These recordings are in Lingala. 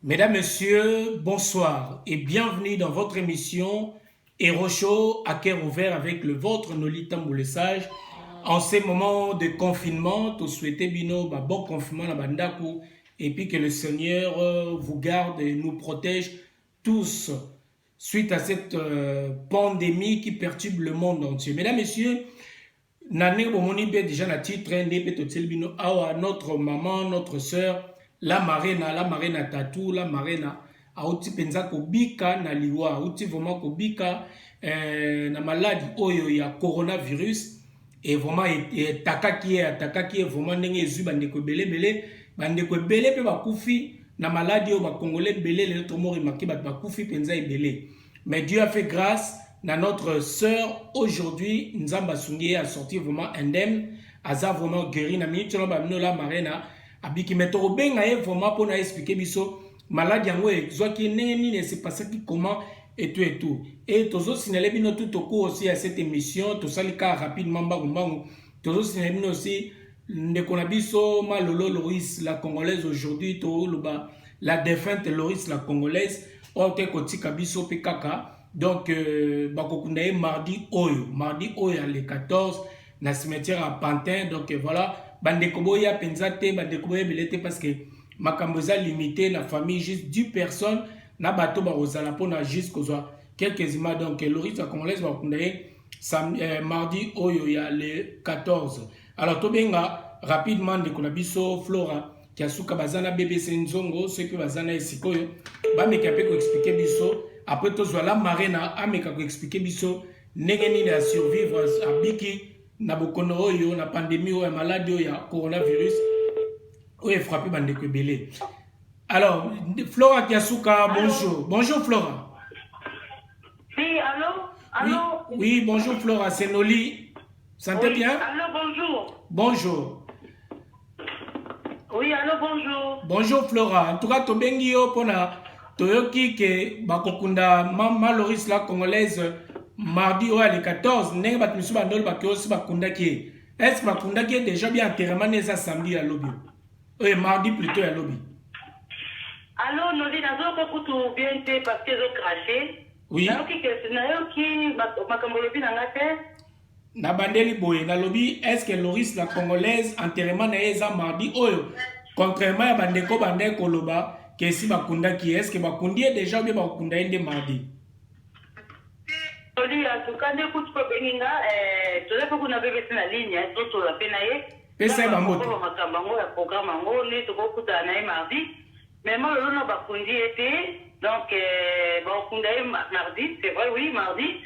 Mesdames, Messieurs, bonsoir et bienvenue dans votre émission Hero Show à cœur ouvert avec le vôtre Nolita Mboulessage. En ces moments de confinement, tout souhaitez bino bon confinement la bandaku et puis que le Seigneur vous garde et nous protège tous suite à cette pandémie qui perturbe le monde entier. Mesdames, Messieurs, Nane Bomoni déjà na titre bino awa notre maman, notre sœur, la marraine tatou, la marraine auti penza kobika na liwa, auti vraiment kobika na maladie oyo ya coronavirus et vraiment atakaki est vraiment ndenge ezu bandeko belé bandeko belé pe bakufi na maladie oyo ba congolais belé le tomori maki bakufi penza ebele. Mais Dieu a fait grâce na notre sœur aujourd'hui, Nzamba Sungi a sorti vraiment indemne, aza vraiment guéri na minute na bamino la marena abiki metoro benga e vraiment pour na expliquer biso maladie yango ezwaki ndenge nini c'est passé comment et tout. Et tozo sinele bino tout au cours aussi à cette émission, to salika rapidement mbangu. Tozo sinele bino aussi ndeko na biso Malolo Loris la congolaise aujourd'hui to la défunte Loris la congolaise ote kotika biso pe kaka. Donc, bakokundaye mardi oyo le 14 na cimetière à Pantin. Donc voilà, bandekoboya penzate, bandekoboya belete parce que makamboza limité la famille juste 10 personnes na bato barozala pona juste kozwa quelques images. Donc Loris la congolaise bakundaye mardi oyo ya le 14. Alors tobenga rapidement ndeko na biso Flora qui a suka bazana BBC Nzongo ceux qui bazana esikoyo ba mekape ko expliquer biso. Après tout la marraine ameka ko expliquer biso ndenge nini à survivre à biki na bokono oyo na pandémie oyo maladie oyo ya coronavirus oyo frappé bandeko belé. Alors Flora Kiasuka, bonjour. Bonjour Flora. Oui, allô? Allô? Oui, bonjour Flora, c'est Noli. Sentez oui, bien? Allô, bonjour. Bonjour. Oui, allô, bonjour. Bonjour Flora. En tout cas, tobengi yo pona toyoki ke bakokunda mama Loris la congolaise mardi oyo le 14 ndenge bato misu bandolo bake osi bakundaki. Est-ce que bakundaki déjà bien enterrement neza samedi ya lobi? Oui, mardi plutôt ya lobi. Allô, Noli, nazo kutu bien te parce que zo craché. Oui. Nayoki makambo lobi na ngate. Na bandeli boye na lobi, est-ce que Loris la congolaise enterrement na eza mardi oyo contrairement à bandeko bandeko loba que si bakunda qui est-ce que bakundi déjà ou bien bakunda ende mardi? Noli, en tout cas, n'écoute pas beninga, tu sais que na bébé na ligne, tout la penaye. Pesa bambote. Makambo ya programme ngo ne to kokuta na mardi. Mais moi le no bakundi était donc bakunda mardi, c'est vrai oui, mardi.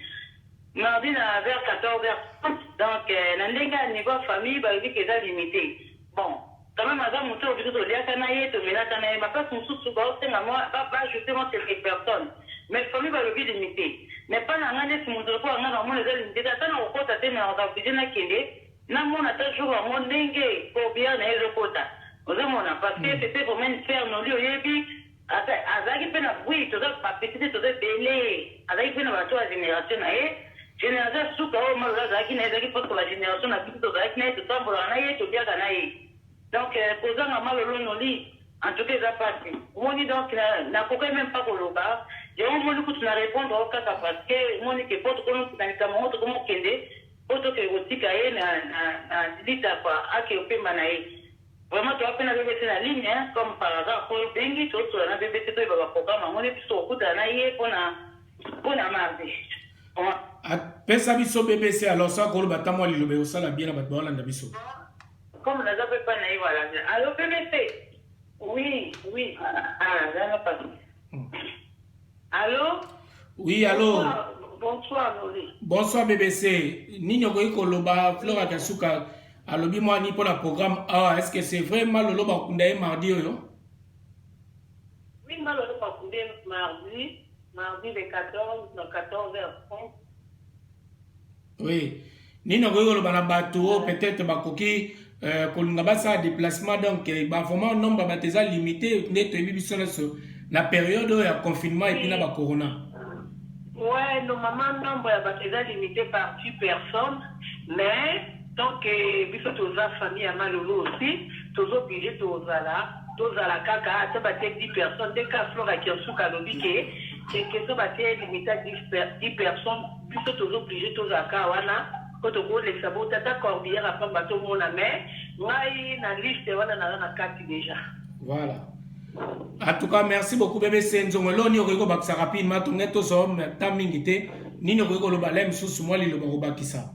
Mardi vers 14h30. Donc na ndenga niveau famille ba dit que ça limité. Bon, quand même madame muto biso to lia kana yeto mena kana ba pas mususu ba otenga moi ba justement quelques personnes. Mais famille ba le limité. Mais pas na ngane si muto ko ngana mo les limité ta na okota te na ba bidina kende. Na mona ta jour mo ndenge ko bien na ezokota. Ozomona parce que c'était vraiment faire no lio yebi azaki pena oui to za pa petite to za belé. Azaki pena ba to génération na génération suka o mala zaki na ezaki pour la génération na biso zaki na to tambola na ye to biaka na ye. Donc posanga malolo noli en tout cas ça passe. On dit donc na koka même pas koloba. Je on moni kutu na répondre au cas parce que moni ke poto kono na kama to komo kende poto ke otika ye na dilita kwa ake opemba na ye. Vraiment tu as peine à BBC la ligne hein, comme par hasard pour bengi to to na BBC to ba programme moni piso kuta na ye pona mardi. Pesa biso BBC alors ça ko lobata mo lilobe osala bien na bato balanda biso. Comme la zappe pas naïve voilà. Allô BBC? Oui, oui. Ah, là n'a pas. Allô? Oui, allô. Bonsoir, Noli. Bonsoir BBC. Nino koyi koloba Flora Kasuka alobi moi ni pour la programme ah est-ce que c'est vraiment le loba kundaye mardi oyo? Oui, moi le loba kundaye mardi le 14 14h30. Oui. Nino koyi koloba na bato peut-être bakoki kolinga basa déplacement donc ba vraiment nombre bateza limité neto bibiso na période ya confinement et puis na ba corona. Ouais, normalement nombre ya bateza limité par 10 personnes mais donc biso toza famille ya malolo aussi tozo obligé tozala tozala kaka ata batie 10 personnes dès ka flore akiasuka alobi ke keso batie limite à 10 personnes biso tozoblige tozalaka wana po tokolekisa bo tata corbière apamba tomona mais ngai na liste wana naza na kati déjà. Voilà. En tout cas, merci beaucoup bébé Senzongo. Lo ni okoki kobakisa rapidement tonge tozwa ta mingi te nini okoki koloba le mosusu mwa liloba kobakisa.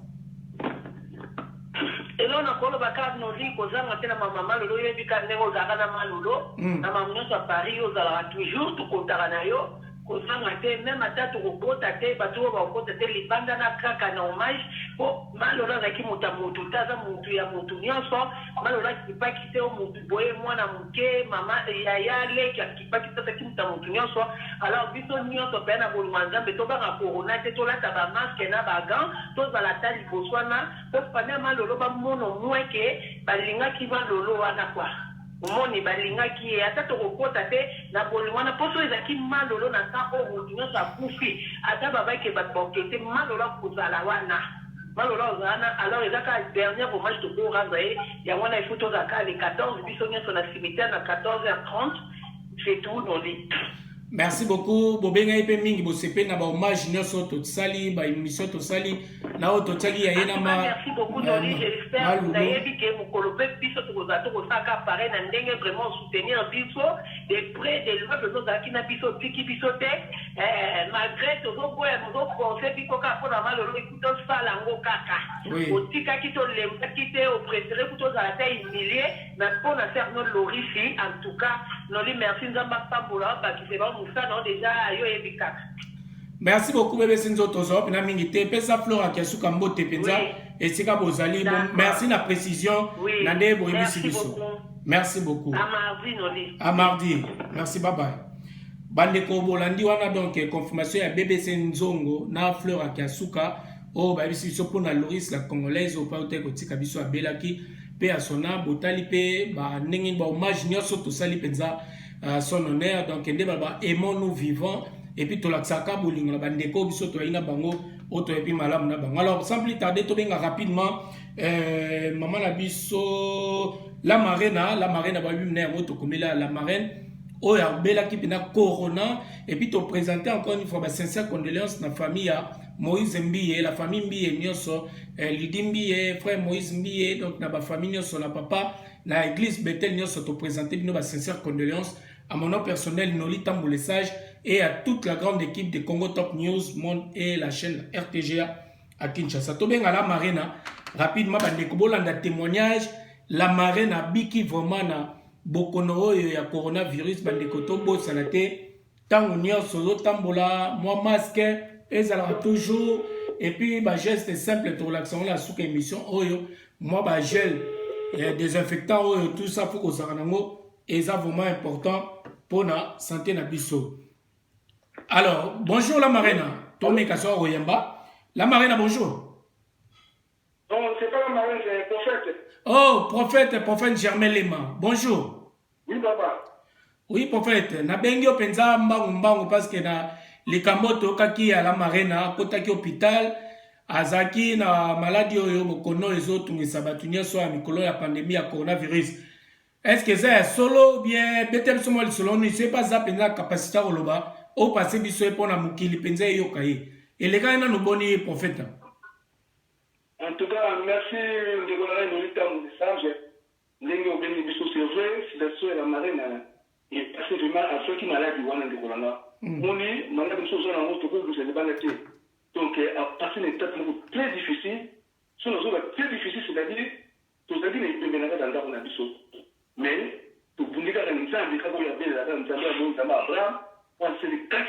Elo na koloba kaka noli kozanga te na mama lolo oyebi ka ndenge ozalaka na malolo na mama nyonso ya Paris ozalaka toujours tokontaka na yo kozanga te même ata tokokota te bato oyo bakokota te libanda na kaka na hommage po malolo azalaki moto ya motu te aza motu ya motu nyonso malolo akipaki te o motu boye mwana moke mama yaya leki akipaki te azalaki moto ya motu nyonso alors biso nyonso mpe na boluma nzambe tobanga korona te tolata bamaske na bagan tozala ta liboso wana po pande ya malolo bamono mweke balingaki malolo wana kwa omoni balingaki ye ata tokokota te na bolingo wana mposo ezalaki malolo na ntan oyo motu nyonso akufi ata babaki bato bakete malolo akozala wana malolo ozala alors ezaka dernier hommage tokorendre ye yango wana ifo tozalaka le 14 biso nyonso na cimetière na 14h30 c'est tout noli. Merci beaucoup. Bobenga ipe mingi bosepe na ba hommage nyonso tosali ba émission tosali na o totali ya yena ma. Merci beaucoup Noli, j'espère na yebi ke mokolo pe biso tokozala tokosaka pareil na ndenge vraiment soutenir biso de près de loin tozalaki na biso tiki biso te malgré tozoboya tozopense biko kaka mpona malolo ekuti osala yango kaka otikaki tolembaki te opréféré kuti ozala te humilie na mpona serno lorisi en tout cas Noli merci nzambe apambola bakise bamusana déjà yo yebi kaka. Merci beaucoup bébé Sinzo Tozo pena mingi te pesa Flora Kiasuka mbote penza esika bozali bon merci na précision na nde boyebisi biso. Merci beaucoup. À mardi Noli. À mardi. Merci bye bye. Bandeko bolandi wana donc confirmation ya BBC Nzongo na Flora Kiasuka o bayebisi biso pona Loris la congolaise au pa ko tika biso abelaki pe asona botali pe ba ndenge ba hommage nyonso tosali penza son honneur donc nde ba aimons nous vivants. Et puis tolaksaka bolingo na bandeko biso to ina bango oto epi malamu na bango. Alors sans plus tarder to benga rapidement maman na biso la marraine ba bimna moto komela la marraine o ya bela ki pena corona et puis to présenter encore une fois ba sincère condoléances na famille ya Moïse Mbiye la famille Mbiye nyonso Lidi Mbiye frère Moïse Mbiye donc na ba famille nyonso na papa na église Bethel nyonso to présenter bino ba sincère condoléances à mon nom personnel Noli Tamboulessage et à toute la grande équipe de Congo Top News Monde et la chaîne RTGA à Kinshasa. Tobenga la marina rapidement bandeko bolanda témoignage la marina biki vraiment na bokono ya coronavirus bandeko to bosala te tango nyonso tambola moi masque ezala toujours et puis ba geste simple to relaxation la souka émission oyo moi ba gel désinfectant oyo tout ça faut ko saranango et ça vraiment important pour la santé na biso. Alors, bonjour la marina. Tomé Kassor Oyemba. La marina, bonjour. Non, c'est pas la marina, c'est le prophète. Oh, prophète Germain Lema. Bonjour. Oui, papa. Oui, prophète. Na bengio penza mbangu parce que na likamoto kaki à la marina, kotaki hôpital, azaki na maladie oyo bokono ezotungisa batunia so ya mikolo ya pandémie ya coronavirus. Est-ce que c'est solo ou bien peut-être seulement le solo, ne sait pas ça penza capacité à roloba. Au passé, biso et pona mukili penza yokai. Et les gars, nous boni prophète. En tout cas, merci de donner une liste de message. Lengo beni biso c'est vrai, c'est la soeur la marine et passé vraiment à ceux qui malades du wana de corona. Moni, malade biso zona ngo to ko vous allez balater. Donc à passer une étape très difficile. Ce nous très difficile, c'est-à-dire tout ça dit les péménades dans la biso. Mais tout bundika dans nzambe kako ya bela dans nzambe ya bon nzambe Abraham. C'est le cas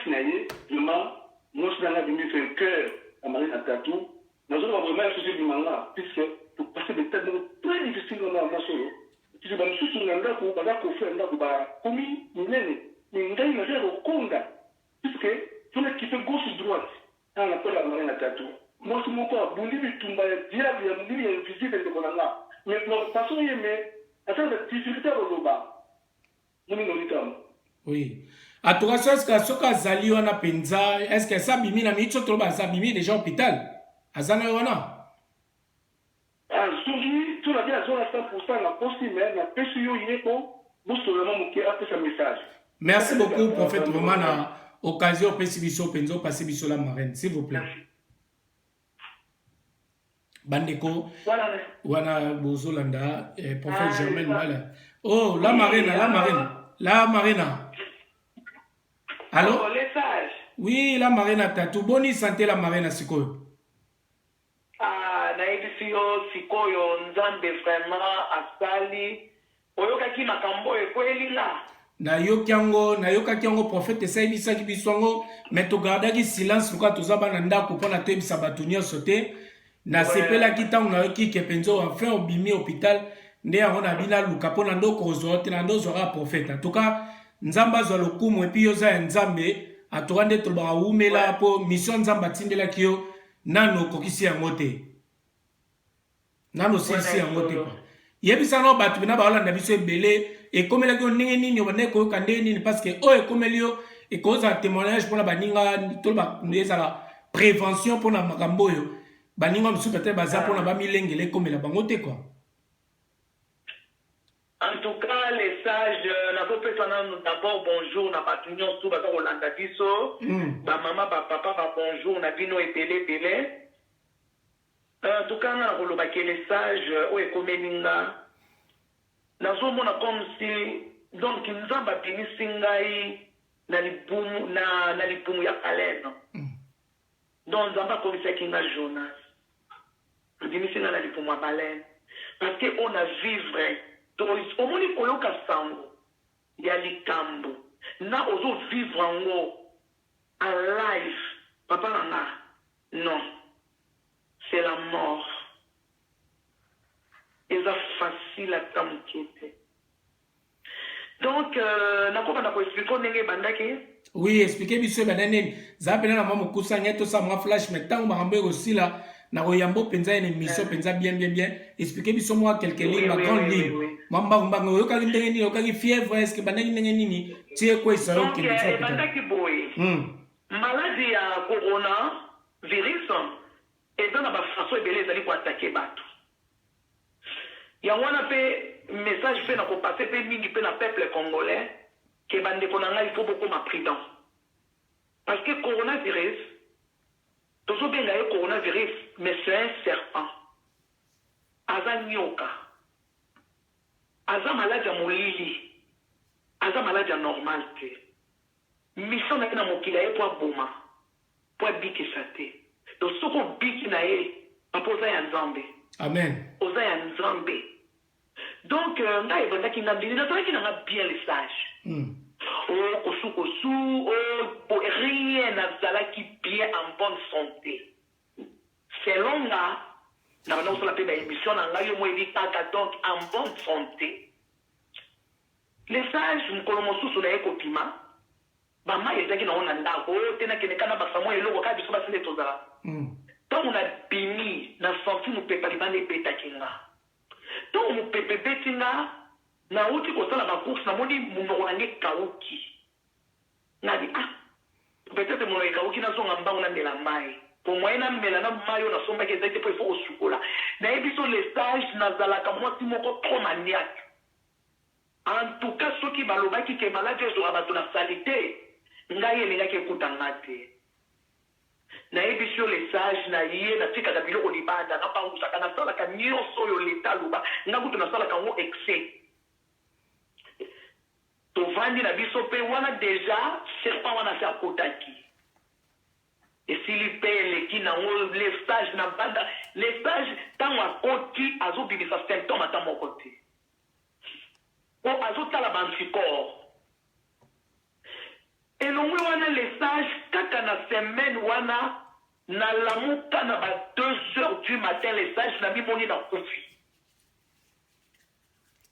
vraiment, moi je suis dans la vie, fait un cœur à Marine Tatou. Nous avons vraiment un souci du manga, puisque pour passer des temps très difficiles dans la solo. Si je me suis sur un lac où on fait un lac où commis, il y a une affaire au Conda, puisque tout le qui fait gauche-droite, on appelle la Marine Tatou. Moi je suis mon corps, vous dites que le diable, il y a une visite de Colanga. Mais de façon, il y a une difficulté au Loba. Oui. À toi, est-ce que soka zali wana penza, est-ce que ça bimi na micho troba ça bimi déjà hôpital? Azana wana. Ah, souris, tout la vie à 100% na possible, na PCO yeko, seulement moké après sa message. Merci beaucoup, prophète. Vraiment, na occasion, penzo, passer biso la marraine, s'il vous plaît. Merci. Bandeko, wana bozolanda, prophète Germaine, ça. voilà. Oh, la marraine. Allô? Oh, les sages. Oui, la marraine, tatou. Boni santé la marraine, sikoyo. Nayebi yo sikoyo nzambe vraiment asali. Oyokaki makambo ekweli la. nayokaki yango prophète esayebisaki biso yango me togardaki silence luka toza bana ndako mpona toyebisa bato nyonso te nasepelaki ntango nayoki ke mpenza enfin obimi hôpital nde yango nabina luka mpona nde okozwa te na nde ozwaka prophète atuka nzambe azwa lokumu epi oza ya nzambe atuka nde tolobaka wumela mpo mission nzambe atindelaki yo nano okokisi yango te nano osilisi yango te yebisa no bato bina baolanda biso ebele ekomelaki yo ndenge nini obanda ekoyoka ndenge nini parce que oyo ekomeli yo ekozala témoignage mpona baninga ezala prévention mpona makambo oyo baninga mosusu peut-être baza mpona bamilengela ekomela bango te quoi. En tout cas, les sages, d'abord bonjour, na bato nyonso baza kolanda biso, ba mama, ba papa, ba bonjour, na bino ebele. En tout cas, na koloba ke les sages oyo ekomeli nga nazomona comme si donc nzambe abimisi ngai na libumu ya kaleno donc nzambe akomisaki nga Jonas abimisi nga na libumu ya balene parce que on a vivre omoni koyoka sango ya likambo na ozo vivre yango en life papa nanga non c'est la mort. C'est facile à t'inquiéter. Donc, nakobanda ko expliquer ndenge bandaki. Oui, expliquer biso banane. Za pena na mama kusa nyeto sa mwa flash mais tango makambo ekosila na koyambo penza ene mission penza bien. Expliquer biso moi quelques lignes ma grande ligne. Mamba yoka ndenge nini yoka ki fièvre est-ce que bandaki ndenge nini tie ko isa yo ke biso. Bandaki boy. Maladie ya corona virus et dans la façon ebele ezali ko attaquer bato. Yangwana pe message fait na ko passer pe mingi pe na peuple congolais que bande konanga il faut beaucoup ma prudent. Parce que coronavirus toujours bien le coronavirus mais c'est un serpent. Aza nyoka. Aza maladie ya molili. Aza maladie ya normal te. Mission na mokila ye po boma. Po bikisa te. Donc soko biki na ye apoza ya nzambe. Amen. Oza ya nzambe. Donc ngai bandaki ngambili na tolaki na bien les sages. Kosu rien n'a qui bien en bonne santé. Selon nga na bana osala pe ba émission na ngai yo mo evitaka donc en bonne santé. Les sages mukolo mosusu na ekopima bama ezaki na ona ndako tena kenekana basamo eloko ka biso basile tozala. Donc on a bimi na senti mu pepa libane betakinga. Donc mu pepe betinga na uti ko sala ba course na moni munoko na nge kauki. Na di peut-être mon kauki na zonga mbango na ndela mai. Pour moi na mela na mayo na somba ke zaite po il faut osukola. Na ebiso les sages na zalaka mwasi moko trop maniaque. En tout cas ceux qui balobaki ke malade zo abato na salité ngai elingaki ekutanga te. Na ebiso les sages na ye na tika ka biloko libanda na pangusa kana sala ka nyonso yo leta luba ngakutu na sala ka ngo excès. Tovandi na biso pe wana déjà serpent wana sa kotaki. Et s'il paye les qui na les sages na banda les sages tant à koti azo bibisa symptôme à mon côté. O azo tala bansikor. Et l'on wana les sages kaka na semaine wana na lamuka na ba 2h du matin les sages na bimoni na kofi.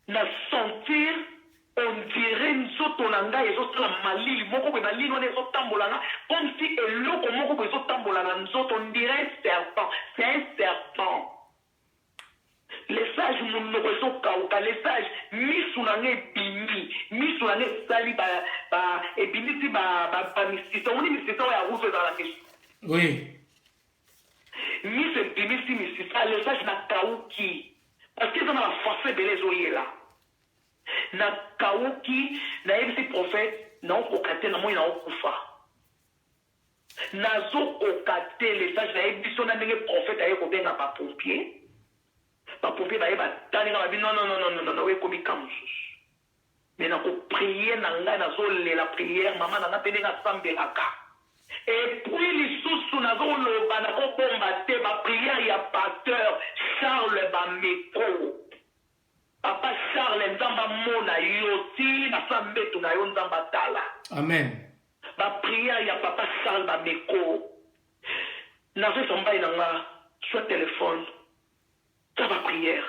Na sentir on dirait nzoto na ngai ezosala malili moko boye malili wana ezotambolanga comme si eloko moko boye ezotambolanga nzoto on dirait un serpent. C'est un serpent. Les sages monoko ezokauka les sages misu na ngai ebimi misu na ngai esali ebimi ti bamisisa oni misisa oyo ya rouge ezala misu. Oui. Misu ebimi ti misisa les sages na kauki parce que eza na baforce ebele ezoyela. na kauki na yebisi prophète na okokate na moi na okufa nazo kokate le sage na yebiso na ndenge prophète aye kobenga ba pompier baye batali nga babi non wekomi kamususu mais na ko prier na ngai nazo la prière mama na nga pene nga sambelaka et puis lisusu nazo loba na ko bomba te ba prière ya pasteur Charles Bameko papa Charles nzamba mona yoti na sambetu na yo nzamba tala amen ba prière ya papa Charles Bameko nazo somba ina nga soit téléphone ta ba prière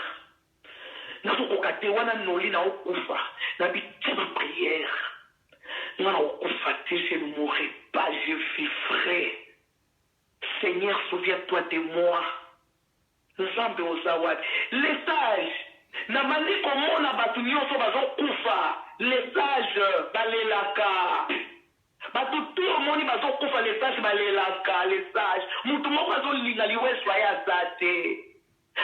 nazo kokate wana noli na okufa na bitya ba prière na okufa te je ne mourrai pas je vivrai Seigneur souviens-toi de moi nzambe ozawadi les sages na mandi komona batu nyonso bazokufa les sages balelaka batu tu omoni bazokufa les sages balelaka les sages mutu moko azolinga liweso aza te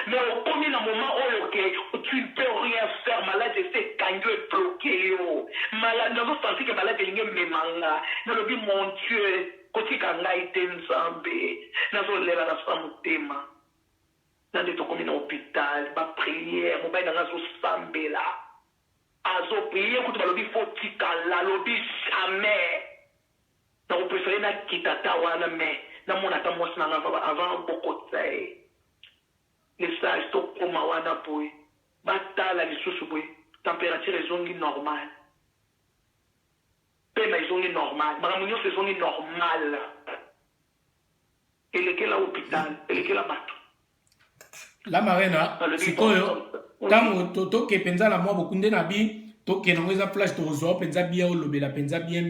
mais okomi na moment oyo ke tu ne peux rien faire malade ese kango ebloke yo malade nazosanti ke malade elingi ememanga nalobi mon dieu kotika ngai te nzambe nazolela na sa motema nande tokomi na hôpital ba prière mobali na nga azosambela azopriye kutu balobi fotikala lobi jamais nakopréféré nakita ta wana mais namona ata mwasi na nga avant bokotisa ye les sages tokoma wana boye batala lisusu boye température ezongi normal pema ezongi normal makambo nyonso ezongi normal elekela hôpital elekela bato la marena sikoyo tango toke penza na mwa bokunde na bi toke nango eza flash tozwa penza bia olobela penza bien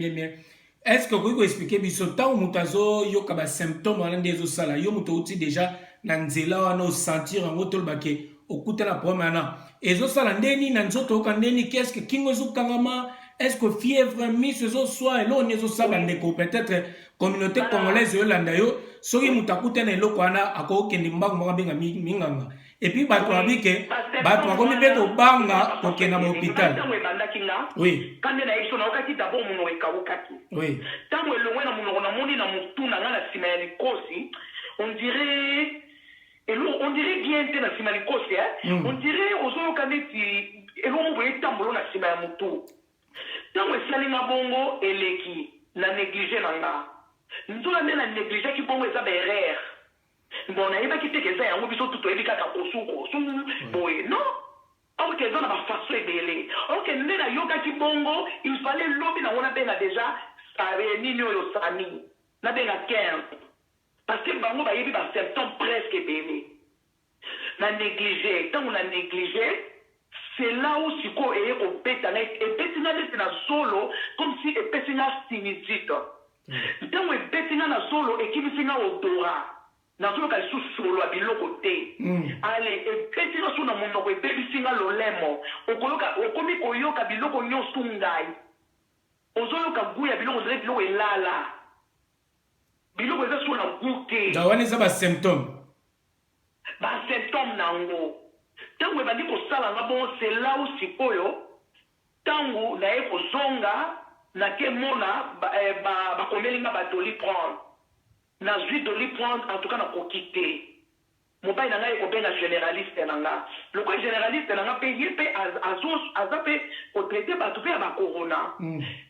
est-ce que vous pouvez expliquer biso tango mutu azoyoka ba symptômes wana nde ezosala yo mutu outi déjà na nzela wana osentir yango tolobake okutana problème wana ezosala ndeni na nzoto oyoka ndeni qu'est-ce que kingo ezokangama est-ce que fièvre miso ezoswa eloko ezosala ndeko peut-être communauté congolaise oyolanda yo soki mutu akutana eloko wana akokende mbangu moko abenga minganga et puis bato babike bato bakomi mpe kobanga kokende na bahôpital oui kande na yeso naokaki d'abord monoko ekawukaki oui ntango elongwe na monoko namoni na motu na nga na nsima ya likosi on dirait bien te na nsima ya likosi on dirait ozoyoka neti elongo boye etambola na nsima ya motu ntango esalinga bongo eleki na néglige na nga nzola nde na négligeki bongo eza baerreur bon nayebaki te keza yango biso tu toyebi kaka kosu boye non orke eza na bafaso ebele orke nde nayokaki bongo il fallait lobi nango nabenga déjà nini oyo sami nabenga 15 parce que bango bayebi basymptôme presque ebele na néglige ntango na néglige c'est là où siko eye kobeta na ebeti nga neti na zolo comme si epesi nga sinusite ntango ebeti nga na zolo ekimisi nga odora nazoloka lisusu solo ya biloko te ale ebeti nga so na monoko ebebisi nga lolemo okomi koyoka biloko nyonso ngai ozoyoka gu ya biloko ozali biloko elala biloko eza so na gu te wana eza basymptôme nango ntango ebandi kosala nga bongo c'est là où sikoyo ntango naye kozonga nake mona bakomeli nga badoliprendre nazwi doliprendre en tout cas nakoki te mobali na ngai ekobenga généraliste na nga lokola généraliste na nga mpe ye mpe aza mpe kotraite bato mpe ya bacorona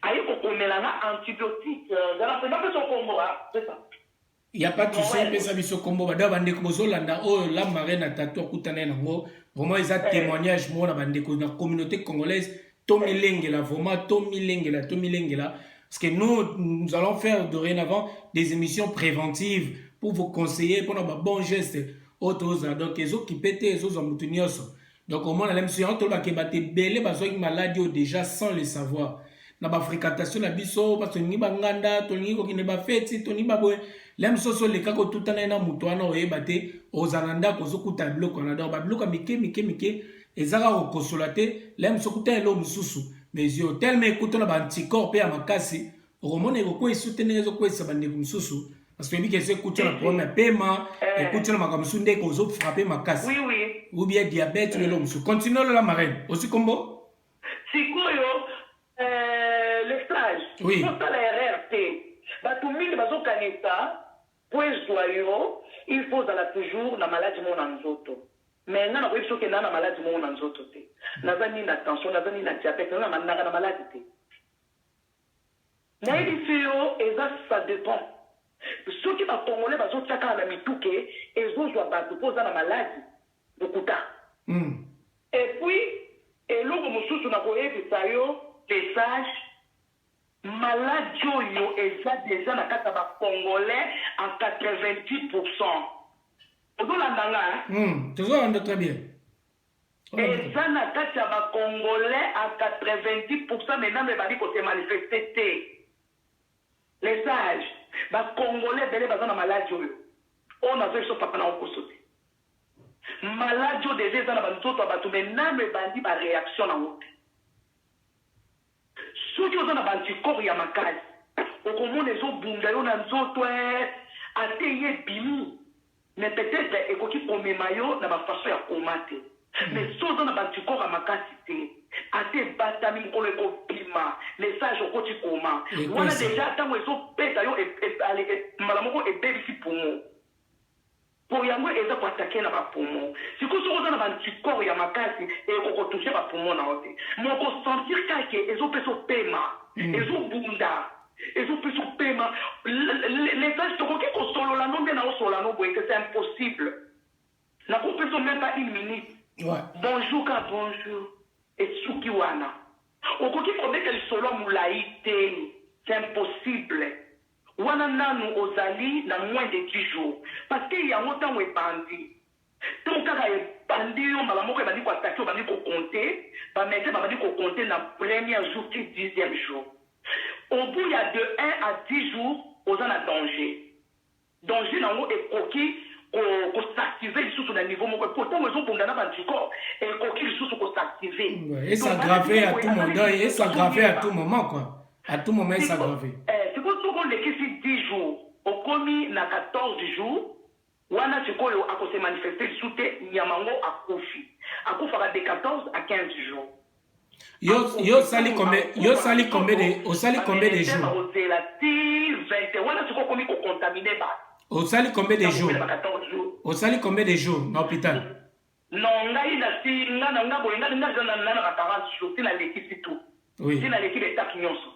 aye kokomela nga antibiotique ngala mpenza mpe sokomboa c'est ça ya pas de souci epesa biso kombo bada bandeko bozolanda oyo la marraine na tatu akutana nango vraiment eza témoignage moko na bandeko na communauté congolaise tomilengela vraiment tomilengela parce que nous allons faire dorénavant des émissions préventives pour vous conseiller pour nos bons gestes autres donc ezokipe te ezozwa mutu nyonso donc au moins na lemso yango tolobaka bate bele bazwaki maladie déjà sans le savoir na bafréquentation na biso parce que tolingi banganda tolingi kokende bafeti tolingi baboye lemsoso oleka kotutana ye na mutu wana oyeba te ozala ndako ozokuta biloko wana donc babiloko mike ezaka kokosola te lemso okuta elo mosusu mais yo tellement ekutana baanticorps mpe ya makasi okomona ekokwesa te ndenge ezokwesa bandeko mosusu parce que toyebi ke eza ekutana problème ya pema ekutana makambo mosusu ndeko ozofrappe makasi ou bien diabète lelo mosusu continue olola marraine osi kombo sikoyo le stage Oui. kosala erreur te bato mingi bazokanisa po ezwa yo il faut ozala toujours na maladi moko na nzoto mais nga nakoyebi soki naa na maladi moko na nzoto te naza nini na tension naza nini na diabete nanga na maladi te nayebi si yo eza ça dépend soki bakongole bazotiaka na mituke ezozwa bato mpo oza na maladi lokuta et puis eloko mosusu nakoyebisa yo les sages maladi oyo eza déjà na kati ya bakongolais en 88%. Ozolanda tozolanda très bien. eza na kati ya bakongolais en 90% maintenant bebali kote manifeste te. Les sages bakongolais ebele baza na maladi oyo oyo nazo biso papa na okoso te maladi oyo deja eza na banzoto ya bato maintenant ebandi baréaction nango te. soki oza na bantikore ya makasi okomona ezobunda yo na nzoto ate ye bimi mais peut-être ekoki komema yo na bafaso ya koma te mais so oza na bantikore ya makasi te ate ebatami mokolo ekobima message okoti koma wana deja ntango ezopesa yo mbala moko ebebisi pumo po yango eza koatake na bapumo sikoyo soki oza na bantikore ya makasi ekokotouche bapumo na yo te mokosentir kake ezopesa opema ezobunda ezopesa opema lesage tokoki kosolola no nde na osolola no boye ke c'est impossible nakopesa même pas une minute bonjour ka bonjour esuki wana okoki kobeka lisolo ya molai te c'est impossible wana nanu ozali na moins de 10 jours parce que yango ntango ebandi ntango kaka ebandi yo mbala moko ebandi koatake obandi kokonte bamete babandi kokonte na premier jour ti 10e jour au bout ya de 1 à 10 jours oza na danger nango ekoki kosactive lisusu na niveau moko po ntango ezobunda na bantikore ekoki lisusu kosactive esaggrave à tout moment esaggrave à tout moment quoi à tout moment esaggrave sikoyo soko olekisi 10 jours okomi na 14 jours wana sikoyo akose manifeste lisu te nyama ngo akufaka de 14 à 15 jours yo sali combien de jours ozela ti 20 wana sikoyo okomi kocontamine bato osali combien de jours osali combien de jours na hôpital non ngai nasi nga boye nga nza na 40 jours ti nalekisi tout ti naleki baétape nyonso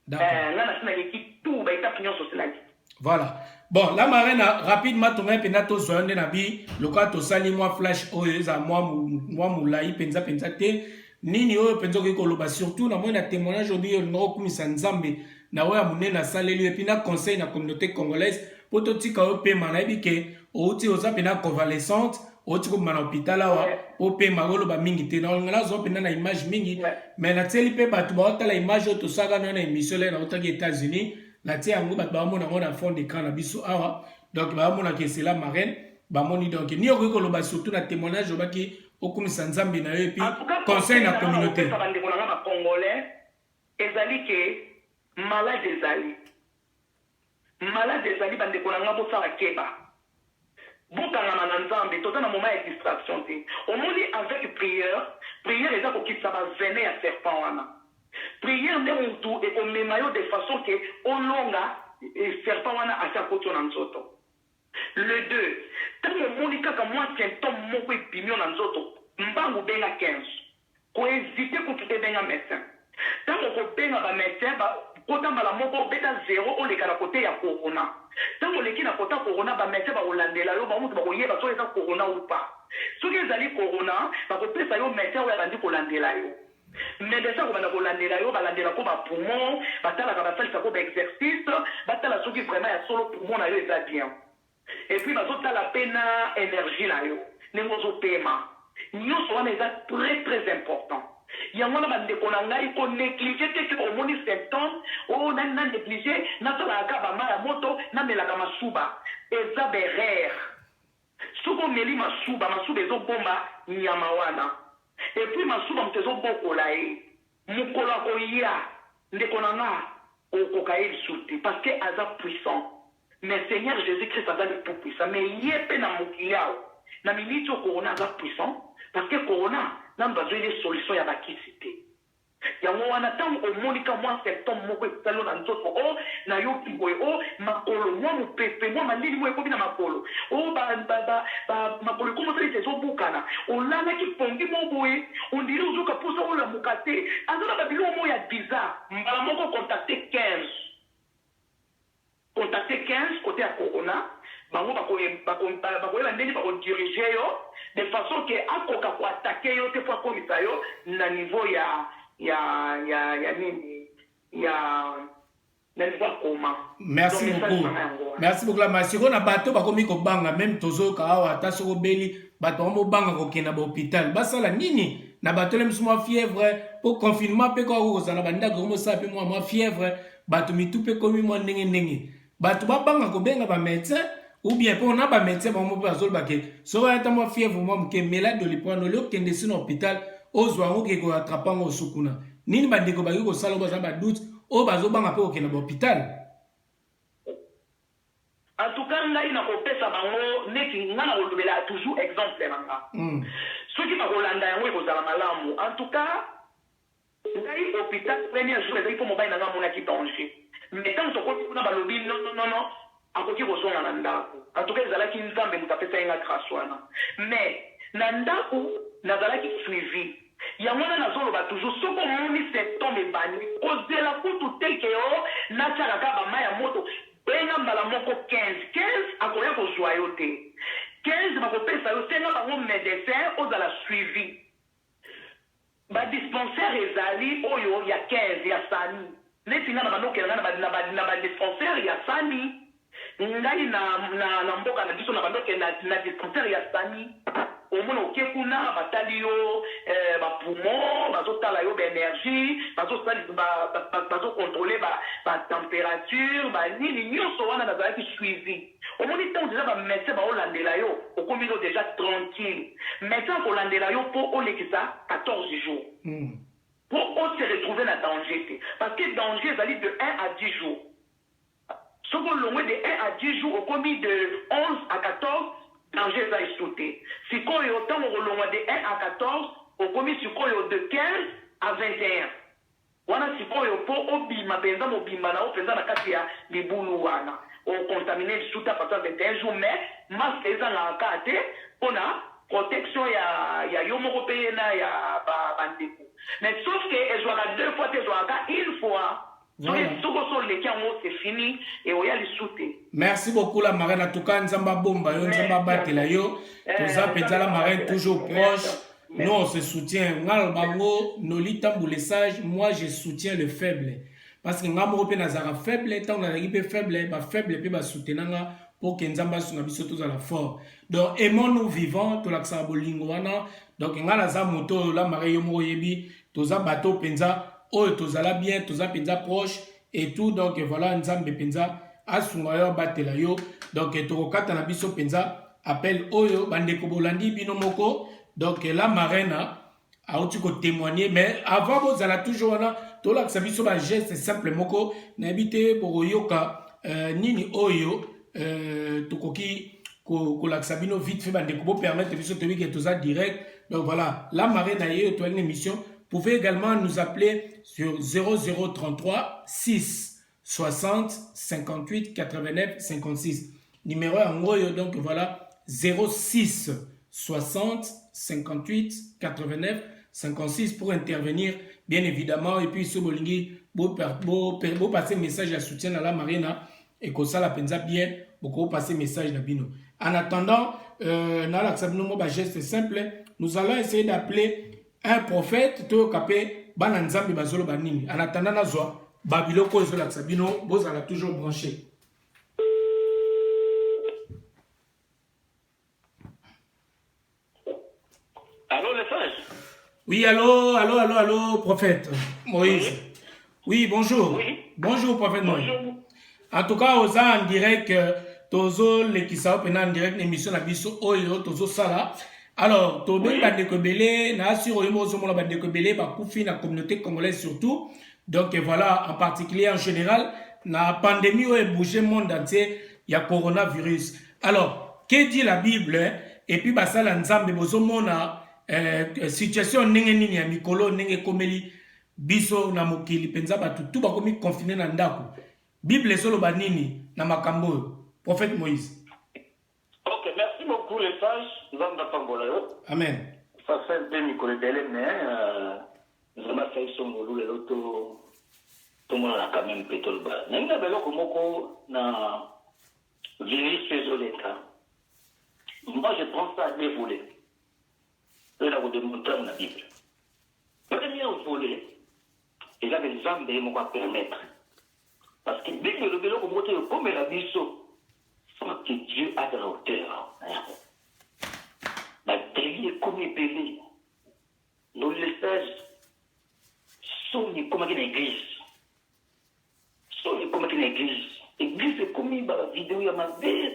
nga nasi naleki tout baétape nyonso ti naleki. Voilà. Bon, la marraine rapidement tonga pena to zoande na bi loka to sali moi flash oyo za moi mulai penza te nini oyo penza ko loba surtout na moi na témoignage aujourd'hui no kumisa nzambe na oya munena saleli et puis na conseil na communauté congolaise poto tika o pe mana bike o ti oza pena convalescente o ti ko mana hôpital awa o pe magolo ba mingi te na ngala zo pena na image mingi mais na teli pe batu ba ta la image to saka na émission là na otaki États-Unis la tia yango bato bamona ngo na fond d'écran na biso awa donc bamona ke c'est la marraine bamoni donc ni okoki koloba surtout na témoignage obaki okumisa nzambe na yo et puis conseil na communauté bandeko na nga bacongolais ezali ke malade ezali bandeko na nga bosala keba bokangama na nzambe toza na moment ya distraction te omoni avec prière eza kokisa bavene ya serpent wana prière nde mutu ekomema yo de façon ke olonga serpent wana ati akoti yo na nzoto. Le 2 ntango omoni kaka mwa symptôme moko ebimi yo na nzoto mbangu benga 15 koezite kutu te benga médecin ntango kobenga bamédecin kota mbala moko obeta 0 oleka na kote ya corona ntango oleki na kota corona bamédecin bakolandela yo bamutu bakoyeba soki eza corona ou pas soki ezali corona bakopesa yo médecin oyo abandi kolandela yo médecin kobanda kolandela yo balandelako bapoumon batalaka basalisako baexercice batala soki vraiment ya solo poumon na yo eza bien et puis bazotala mpe na énergie na yo ndenge ozopema nyonso wana eza très très important yango wana bandeko na ngai konéglige te ke omoni symptôme oyo nani na néglige nasalaka bama ya moto namelaka masuba eza berere soki omeli masuba ezobomba nyama wana et puis masuba moto ezobokola ye mokolo akoya ndeko na nga okoka ye lisu te parce que aza puissant mais Seigneur Jésus-Christ aza le tout puissant mais ye mpe na mokili awo na miniti oyo corona aza puissant parce que corona nanu bazweli solution ya bakisi te yango wana ntango omonika mwa symptôme moko ekosali na nzoto o nayoki boye o makolo mwa mopepe mwa malili moko ekomi na makolo o makolo ekomosalisi ezobukana olalaki pongi mo boye ondiri ozoka mposa olamuka te aza na babiloko moko ya bizarre mbala moko contacte 15 kote ya corona bango bakoyeba ndenge bakodirige yo de façon ke akoka koatake yo te po akomisa yo na niveau ya nini na niveau ya koma. Merci beaucoup. Merci beaucoup la masiko na bato bakomi ko banga même tozoka awa ata soko beli bato mo banga ko kena ba hôpital basala nini na bato le msuma fièvre pour confinement pe ko kozala banda ko mo sape mo fièvre bato mitu pe komi mo ndenge bato ba banga ko benga ba médecin ou bien pour na ba médecin ba mo bazol bake so ata mo fièvre mo mke malade de liprano le kende sino hôpital ozwa ngo ke ko attrapa ngo sukuna nini bandeko ba ko sala ba ba doute o bazo banga pe ko kena ba hôpital. En tout cas, là, il n'a pas fait ça, mais il a toujours exemple. Ceux qui m'ont Rolanda, ils ont malamu. En tout cas, là, l'hôpital, premier jour, il faut mobile dans mon danger. Mais tant que tu as lobby, non, à côté de son nanda. En tout cas, ils allaient qu'ils n'ont pas fait ça, ils ont grâce. Mais, nanda ou, nazala qui suivi. Il y a un zolo toujours ce qu'on moni septembre et bani. Osez la coupe tel que yo, n'a pas la maya moto. Benga mbala moko 15 akoya kozwa yo te 15 bakopesa yo te nga bango médecin ozala suivi badispensaire ezali oyo ya 15 ya sani neti nga na banokela nga na badispensaire ya sani ngai na mboka na biso na banokela na dispensaire ya sani omona oke kuna batali yo bapoumon bazotala yo baénergie bazocontrôle batempérature banini nyonso wana nazalaki suivi omoni ntango deja bamédecin baolandela yo okomi yo déjà tranquille médecin akolandela yo mpo olekisa 14 jours mpo ose retrouve na danger te parce que danger ezali de 1 à 10 jours soki olongwe de 1 à 10 jours okomi de 11 à 14 danger eza esute sikoyo ntango kolongwa de 1 à 14 okomi sikoyo de 15 à 21 wana sikoyo mpo obima mpenza mobimba na yo mpenza na kati ya libulu wana ocontamine lisuta pasa 21 jours mais masque ezangaka te mpona protection ya yo moko mpe na ya bandeko mais sauf que ezwaka 2 fois te ezwaka 1 fois. Voilà. Merci beaucoup la marraine. En tout cas, Nzamba Bomba, Nzamba Batela yo. Toza Penza la marraine toujours proche. Nous on se soutient. Ngal bango Nolita Mboulessage. Moi je soutiens le faible. Parce que ngamo pe nazara faible, tant na ripe faible, ba faible pe ba soutenanga pour que Nzamba sunga biso toza la fort. Donc aimons-nous vivants, to la bolingo wana. Donc ngala za moto la marraine yo mo yebi, toza bateau Penza. Oh, tozala bien, toza penza proche et tout. Donc voilà, nzambe penza asunga yo batela yo. Donc tokokata na biso penza appel oyo bandeko bolandi bino moko. Donc la marraine a outi ko témoigner mais avant bozala toujours wana tolakisa biso ba geste simple moko na ebite boroyoka nini oyo tokoki ko lakisa bino vite fait bandeko bo permettre biso tobi que toza direct. Donc voilà, la marraine a eu une émission. Vous pouvez également nous appeler sur 0033 6 60 58 89 56. Numéro en gros, donc voilà, 06 60 58 89 56 pour intervenir, bien évidemment. Et puis, si vous voulez passer message à soutien à la marina et que ça la pensa bien, vous passer message à Bino. En attendant, geste simple, nous allons essayer d'appeler un prophète to kapé bananzambi bazolo banini en attendant nazwa babilo ko zo la sabino bozala toujours branché. Allô les sages? Oui, allô prophète Moïse. Oui, bonjour. Oui. Bonjour prophète Moïse. Bonjour. En tout cas, aux en direct tozo le kisao pena en direct émission na biso oyo tozo sala. Alors, Tobé Bandekobele, na sur Oyomo Bandekobele, Bakoufi, la communauté congolaise surtout. Donc voilà, en particulier en général, la pandémie où est bougé le monde entier, il y a coronavirus. Alors, que dit la Bible? Et puis, Basala Nzambe, Bozomona, situation nenge nini ya mikolo nenge komeli, biso na mokili penza batu tout bakomi confiné na ndako. Bible solo banini na makambo. Prophète Moïse. Ok, merci beaucoup les sages. Amen. Ça fait un peu micro délai, mais nous avons fait son boulot et l'autre, tout le monde a quand même pété le bas. Nous avons na virus l'état. Moi, je prends ça à deux volets. Je vais vous démontrer dans la Bible. Premier volet, il y a des gens qui vont permettre. Parce que dès que le vélo commence à comme la vie, sans que Dieu a de la hauteur. La délit est comme épelé. Nos messages sont comme une église. Sont comme une église. L'église est comme une vidéo, il y a ma vie.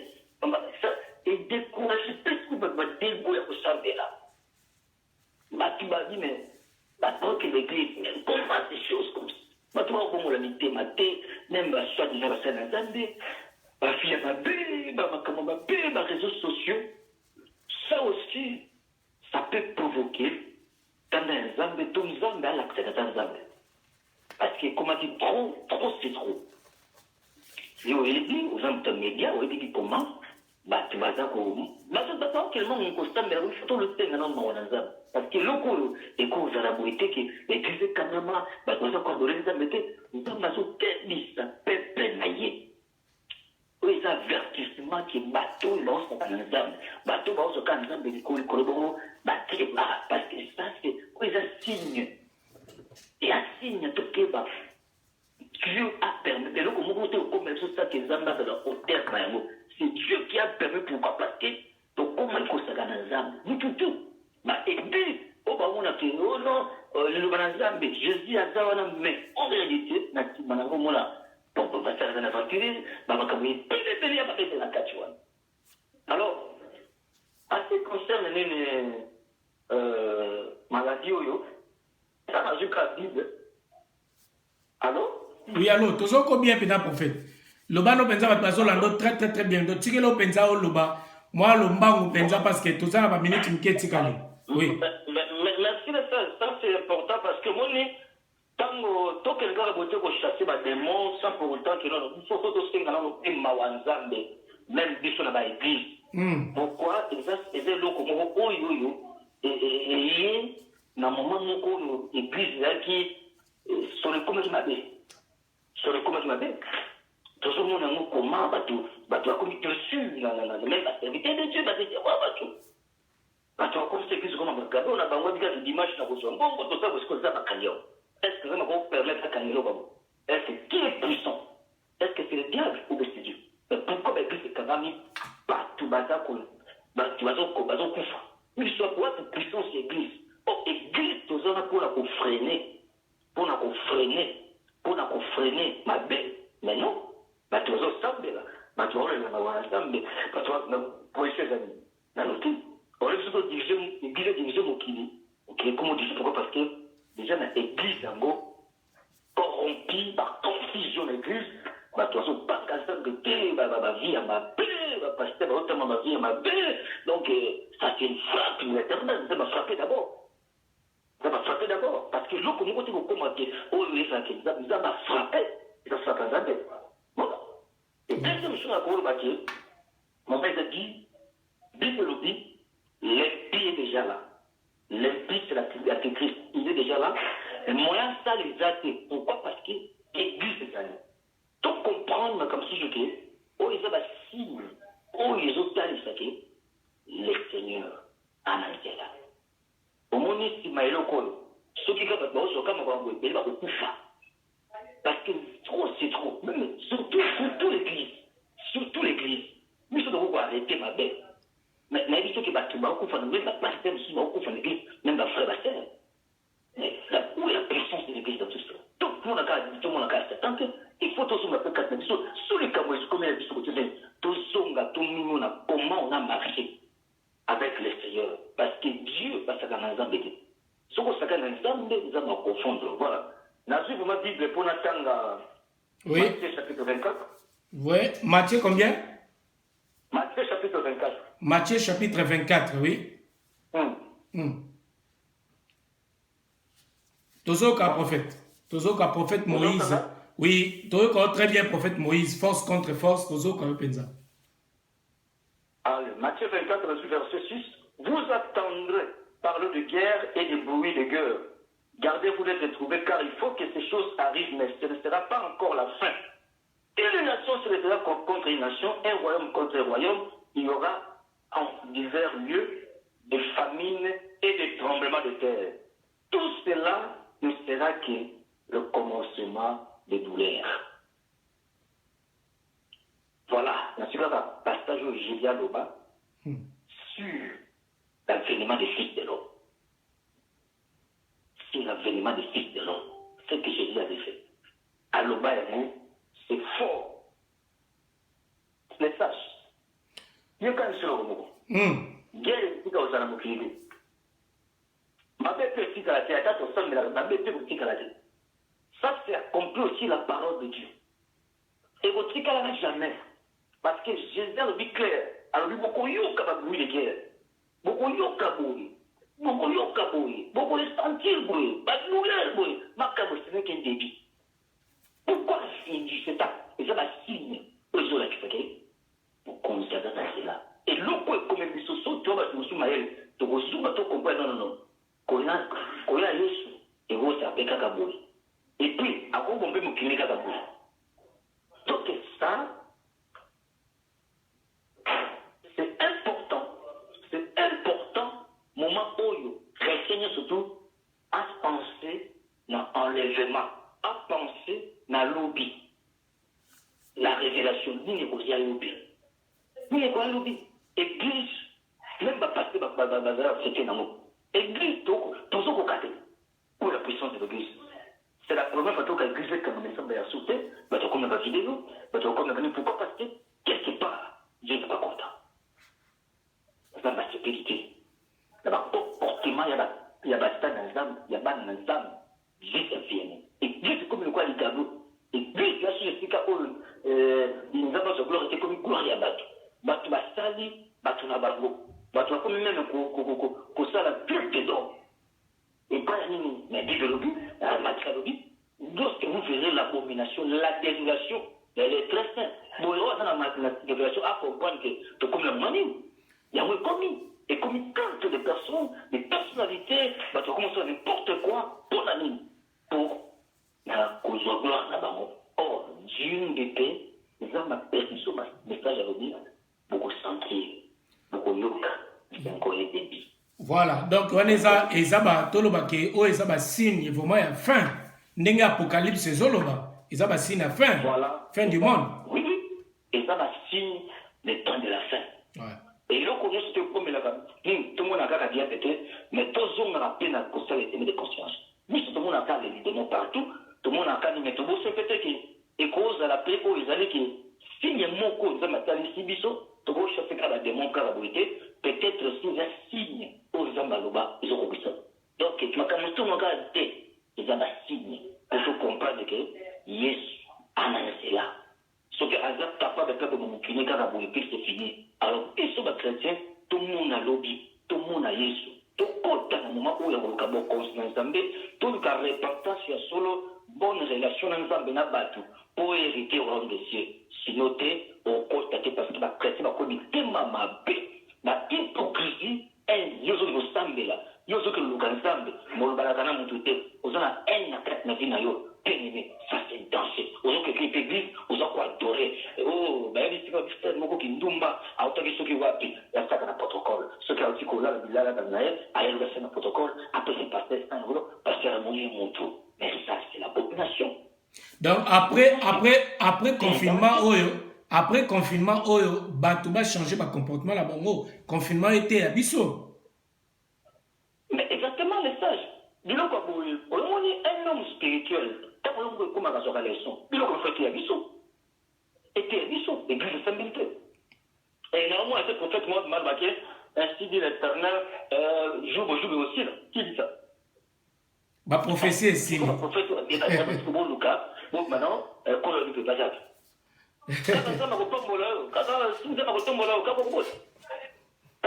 Et découragé, peut-être que vous avez dégoût à vous savoir là. Tu m'as dit, mais maintenant que l'église, comment des choses comme ça? Maintenant, on l'a mis thématé, même soit déjà la scène à Zambé, ma fille à ma bé, ma réseaux sociaux. Ça aussi, ça peut provoquer, dans un Zambé, tout le Zambé à l'accès dans un Zambé. Parce que, comme on dit, trop, c'est trop. Et au début, aux hommes de médias, au début, comment? Tu vas dire que quellement on constate, mais il faut le temps dans le Zambé. Parce que l'eau est cause à la beauté qui est très carrément, nous avons encore donné des amétés, nous avons dit ça, pépé naïe. Les avertissements qui bateau, ils vont se faire dans Zambé. Bateau, ils vont se faire dans Zambé, ils vont se faire parce que ça, c'est un signe. Et un signe, tout est bas. Dieu a permis, mais là, comme on dit, comme ça, que Zambé est dans le terme, c'est Dieu qui a permis pourquoi, parce que, donc, comment il faut se faire dans Zambé, tout. Et puis, on a fait, oh non, le Zambé, Jésus a dit, mais en réalité, on va faire un aventure, alors, en ce qui concerne les maladies, ça n'a juste qu'à Bible. Allô? Oui, allô, tu as combien de prophète? Le bas, nous pensons très très très bien. Donc, si vous pensez au Loba, moi, le bas, nous pensons parce que tout ça va venir qui me quitte. Oui. Merci de ça, c'est important parce que moi, tant que quelqu'un a voté pour chasser des démons, sans pour autant que il faut que tout ce mawanzambe, même biso na ba église. Pourquoi? Ils ont comme et na moment où l'église là qui sur le commerce mabé. Sur le commerce mabé. Tout ce monde a comment bateau a commis dessus, même la serviteur de Dieu, bateau. Tu as comme c'est comme on regarde, on a besoin de dimanche dans vos bon, tout ça, parce que ça va canyon. Est-ce que ça va permettre à canyon? Est-ce que qui est puissant? Est-ce que c'est le diable ou c'est Dieu? Mais pourquoi l'église est quand même partout, tu vas au coufa? Il soit quoi cette puissance l'église? Oh, l'église, tout ça, pour la freiner, ma belle. Mais non, tu vas au sambe là, tu vas au sambe, tu vas pour les choses dans le tout. On est sur l'église au Kili. Ok, comment on dit pourquoi? Parce que déjà dans l'église, corrompue par confusion de l'église, tu as pas qu'à de thé, ma vie à ma paix, ma pasteur, autrement ma vie à ma paix. Donc, ça c'est une frappe éternelle. Ça m'a frappé d'abord. Parce que l'eau, comment tu veux commenter? Oh, ça m'a frappé. Ça frappe à Zambé. Voilà. Et deuxième chose à quoi mon père a dit, Bible le dit, l'impie est déjà là. L'impie, c'est l'antéchrist. Il est déjà là. Et moyen ça les athées. Pourquoi? Parce que l'église est allée. Donc comprendre comme si je dis, oh, ils ont des signes. Oh, ils ont des les seigneurs en Angela. Au moment où il m'a éloigné, ceux qui ont des parce que trop, c'est trop. Même, surtout l'église. Mais ça doit arrêter ma belle. Mais il faut que tu vas même la pasteur, l'église, même la frère, la sœur. Où est la puissance de l'église dans tout ça? Tout le monde a tant que il faut tout ça, sous les camouflages, comme il a dit sur le terrain, tout le monde a comment on a marché avec le Seigneur. Parce que Dieu va s'agrandir dans les ce qu'on s'agrandir dans les nous allons confondre. Voilà. N'a pas ma Bible pour Natanga. Oui. Matthieu chapitre 24. Oui. Matthieu combien? Matthieu chapitre 24. Matthieu chapitre 24, oui. Toujours qu'un prophète. Tozoka prophète Moïse. Oui, Tozoka très bien prophète Moïse. Force contre force. Tozoka penza. Allez, Matthieu 24, verset 6. Vous attendrez parler de guerre et de bruit de guerre. Gardez-vous d'être trouvés, car il faut que ces choses arrivent, mais ce ne sera pas encore la fin. Une nation se lèvera contre une nation, un royaume contre un royaume. Il y aura en divers lieux des famines et des tremblements de terre. Tout cela ne sera que le commencement des douleurs. Voilà, dans ce cas, passage au Julia Loba sur l'avènement des fils de l'homme. Sur l'avènement des fils de l'homme. Ce que Jésus avait fait. À Loba et vous, c'est fort. Les sages. Il y a quand même sur le mot. Guerre est ici aux Anamokili. Ma bête est ici à la terre. Ma bête est ici à la terre. Ça, c'est accompli aussi la parole de Dieu. Et votre truc, elle n'a jamais. Parce que Jésus a le dit clair. Alors, beaucoup yoka va bouiller de guerre. Beaucoup yoka bouiller. Beaucoup yoka bouiller. Beaucoup les sentir bouiller. Pas de douleur bouiller. Ma cabo, ce n'est qu'un débit. Pourquoi le signe du Satan? Et ça va signe. Aux autres qui fait pour qu'on s'adapte à cela. Et l'autre est comme un bisou, tu vas te soumettre à elle. Tu vas te soumettre à ton non. Qu'on a Yesu. Et vous, ça fait cacaboui. Et puis, à quoi on peut me crier cacaboui? Donc, ça, c'est important, moment où chrétien surtout, à penser dans l'enlèvement, à penser dans l'oubli. La révélation, ni négocier à l'oubli. Ni négocier à l'oubli. Église, même pas passer c'était dans nous. Église, tout ce qu'on a pour la puissance de l'église. C'est la première fois que l'église est comme ça, va sauter, va te comme la vidéo, va te comme la vidéo. Pourquoi? Parce que quelque part, Dieu n'est pas content. Dans ma stupidité, dans ma comportement, il y a bastard dans les âmes, il y a ban dans les âmes, juste un film. Église, c'est comme le quoi, les tableaux. Église, là, si je sais qu'il nous avons gloire, c'est comme gloire à Batou. Batou va salir, Batou n'a pas beau. Batou va comme même qu'on ça la pure dedans. Et pas nous, mais dit de l'objet, Mathieu l'objet, lorsque vous verrez l'abomination, la désolation, elle est très simple. Bon, dans la désolation, à comprendre que c'est comme la manie. Il y a un commis. Et comme tant de personnes, des personnalités, bah, tu commences à n'importe quoi pour la ligne. Pour la cause de gloire là-bas. Or, Dieu de paix, les hommes appellent ce message à dire, beaucoup sentir, beaucoup yoka, c'est encore les débits. Voilà, donc on est à Ezaba, Tolobake, o Ezaba signe, vraiment il y a fin. N'enga apocalypse Zoloba, Ezaba signe à fin, voilà. Fin du monde. Oui, Ezaba signe le temps de la fin. Ouais. Et là, on se comme tout le monde a qu'à dire peut-être, mais tous on a peine à constater les thèmes de conscience. Mais tout le monde a qu'à les démons partout, tout le monde a qu'à les mettre. C'est peut-être que cause à la paix, ils allaient que si les mots qu'on a maintenant ici, biso, tout le monde cherche à la démon, à la vérité, peut-être si un signe aux Zambaloba, ils ont compris ça. Donc, tu m'as quand même tout le monde a dit, ils ont un signe pour comprendre que Yes, Anan, c'est là. Ce que Azap capable de faire comme mon kiné quand la politique c'est fini. Alors, ils sont des chrétiens, tout le monde a lobby, tout le monde a Yesu. Tout le temps, au moment où il y a un bon conscience en Zambie, tout le temps, repentance, il y a solo bonne relation en Zambie, n'a pas tout, pour hériter au royaume des cieux. Sinon, on constate parce que les chrétiens ont connu tellement ma paix, la hypocrisie, ils ont le Zambie là, ils ont le Zambie, mon balagana moutouté, ils ont la haine à quatre navires na yo. Bien-aimé, ça c'est danser. Aux autres qui église, aux autres qui adorer. Oh, ben il y a des choses qui sont qui ndumba, à autant que ceux qui voient puis il y a ça dans le protocole. Ceux qui ont dit qu'on a le bilan dans Naël, allez le faire dans le protocole. Après c'est passé 1 euro, parce que mon mon tour. Mais ça c'est la population. Donc après confinement oyo, Batouba changer ma comportement là bon. Confinement était à Bissau. Mais exactement les sages. Dis-le quoi pour eux. On est un homme spirituel. T'as pas l'homme comme à la leçon. Dis-le qu'on fait qu'il y a Bissau. Et qu'il y a Bissau, l'église de Saint-Militaire. Et normalement, ce prophète Mohamed Malbaké, ainsi dit l'Éternel, jour aussi, là. Qui dit ça? Ma prophétie est signe. Le prophète, il y a un bon Lucas. Donc maintenant, qu'on ne peut pas dire. Quand ça m'a retombé là, quand ça m'a retombé là, quand on